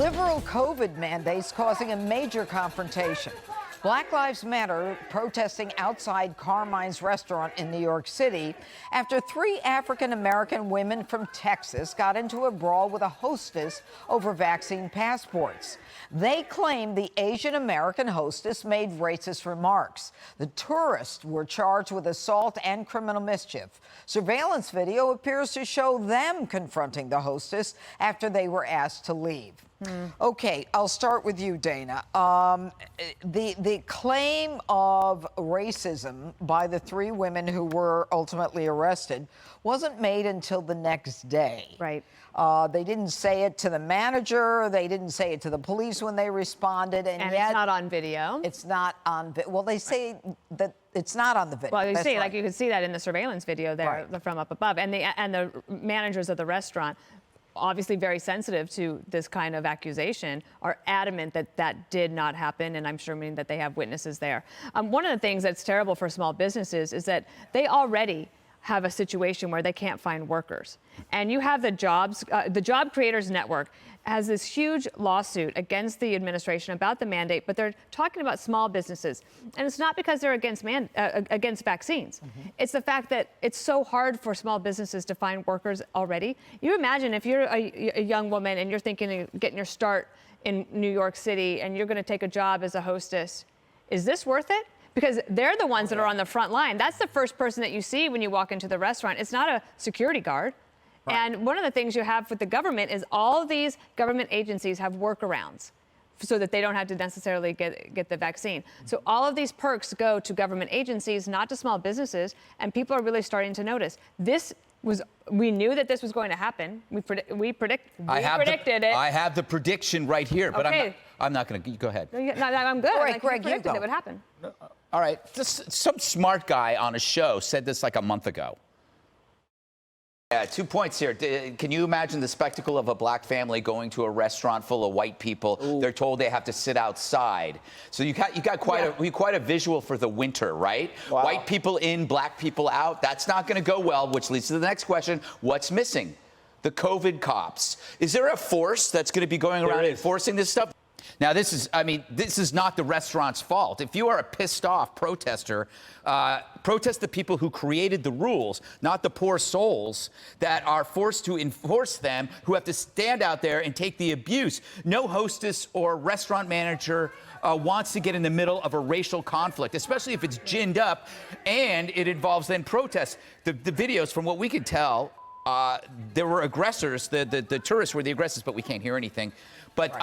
Liberal COVID mandates causing a major confrontation. Black Lives Matter protesting outside Carmine's restaurant in New York City after three African-American women from Texas got into a brawl with a hostess over vaccine passports. They claim the Asian-American hostess made racist remarks. The tourists were charged with assault and criminal mischief. Surveillance video appears to show them confronting the hostess after they were asked to leave. Okay, I'll start with you, Dana. The claim of racism by the three women who were ultimately arrested wasn't made until the next day. Right. They didn't say it to the manager. They didn't say it to the police when they responded. And yet, it's not on video. It's not on video. Well, they say that it's not on the video. Well, you That's see, right. like you can see that in the surveillance video there from up above. And the managers of the restaurant, obviously very sensitive to this kind of accusation, are adamant that that did not happen, and I'm sure that they have witnesses there. One of the things that's terrible for small businesses is that they already have a situation where they can't find workers. And you have the Job Creators Network has this huge lawsuit against the administration about the mandate, but they're talking about small businesses. And it's not because they're against vaccines. It's the fact that it's so hard for small businesses to find workers already. You imagine if you're a young woman and you're thinking of getting your start in New York City and you're going to take a job as a hostess. Is this worth it? Because they're the ones that are on the front line. That's the first person that you see when you walk into the restaurant. It's not a security guard. Right. And one of the things you have with the government is all these government agencies have workarounds so that they don't have to necessarily get the vaccine. So all of these perks go to government agencies, not to small businesses, and people are really starting to notice. We knew that this was going to happen. We predicted it. I have the prediction right here, but okay. I'm not going to. Go ahead. No, I'm good. All right, like, Greg, you go. It would happen. All right. Some smart guy on a show said this like a month ago. Yeah, 2 points here. Can you imagine the spectacle of a black family going to a restaurant full of white people? Ooh. They're told they have to sit outside. So you got quite a visual for the winter, right? Wow. White people in, black people out. That's not going to go well, which leads to the next question. What's missing? The COVID cops. Is there a force that's going to be going around enforcing this stuff? Now, this is not the restaurant's fault. If you are a pissed off protester, protest the people who created the rules, not the poor souls that are forced to enforce them, who have to stand out there and take the abuse. No hostess or restaurant manager wants to get in the middle of a racial conflict, especially if it's ginned up and it involves then protests. The videos, from what we could tell, there were aggressors. The tourists were the aggressors, but we can't hear anything. But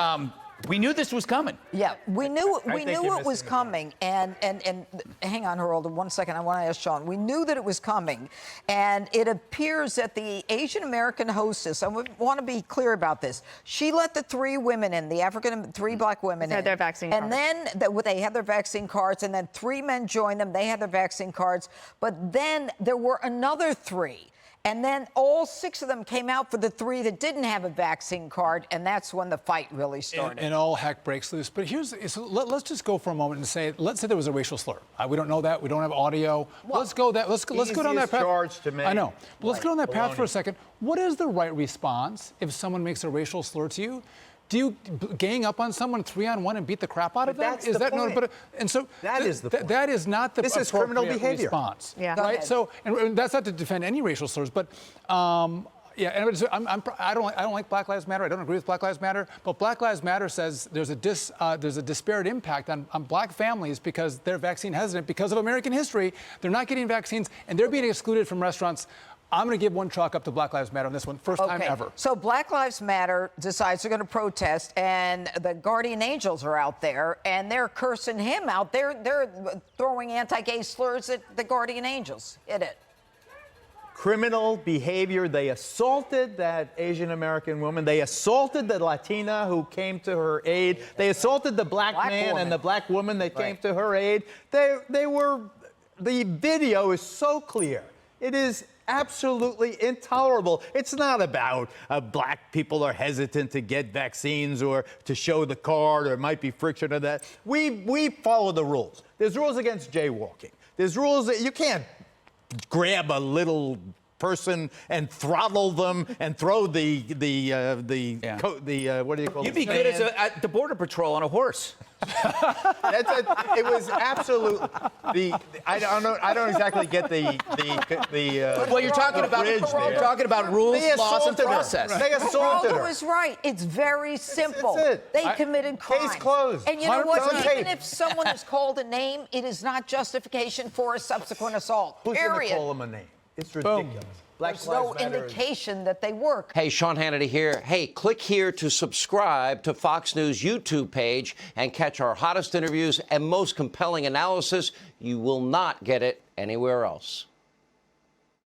we knew this was coming. Yeah, we knew it was coming. And hang on, Harold, 1 second. I want to ask Sean. We knew that it was coming, and it appears that the Asian American hostess. I want to be clear about this. She let the three women in, three black women had their vaccine cards. And then they had their vaccine cards, and then three men joined them. They had their vaccine cards, but then there were another three. And then all six of them came out for the three that didn't have a vaccine card, and that's when the fight really started. And all heck breaks loose. But let's just go for a moment and say, let's say there was a racial slur. We don't know that. We don't have audio. Well, let's go down that path. Charge to make. I know. But let's go down that path for a second. What is the right response if someone makes a racial slur to you? Do you gang up on someone 3-on-1 and beat the crap out of them? Is that point. And so that is the point. That is not the This is criminal behavior response. Yeah. Right. So, and that's not to defend any racial slurs, but. Yeah, and I don't like Black Lives Matter. I don't agree with Black Lives Matter. But Black Lives Matter says there's a disparate impact on black families because they're vaccine hesitant because of American history. They're not getting vaccines, and they're being excluded from restaurants. I'm going to give one chalk up to Black Lives Matter on this one. First time ever. So Black Lives Matter decides they're going to protest, and the Guardian Angels are out there, and they're cursing him out. They're throwing anti-gay slurs at the Guardian Angels. Hit it. Criminal behavior. They assaulted that Asian American woman. They assaulted the Latina who came to her aid. They assaulted the black man woman. And the black woman that came to her aid. The video is so clear. It is absolutely intolerable. It's not about black people are hesitant to get vaccines or to show the card, or it might be friction of that. We follow the rules. There's rules against jaywalking. There's rules that you can't grab a little person and throttle them and throw what do you call You'd be good as at the Border Patrol on a horse. It was absolute. I don't exactly get the. Well, you're talking about rules, laws, and process. They assaulted her. Geraldo is right. It's very simple. That's it. They committed crimes. Case closed. And you know what? 100%. Even if someone is called a name, it is not justification for a subsequent assault. Who's going to Period. call him a name? It's ridiculous. There's no indication that they work. Hey, Sean Hannity here. Hey, click here to subscribe to Fox News YouTube page and catch our hottest interviews and most compelling analysis. You will not get it anywhere else.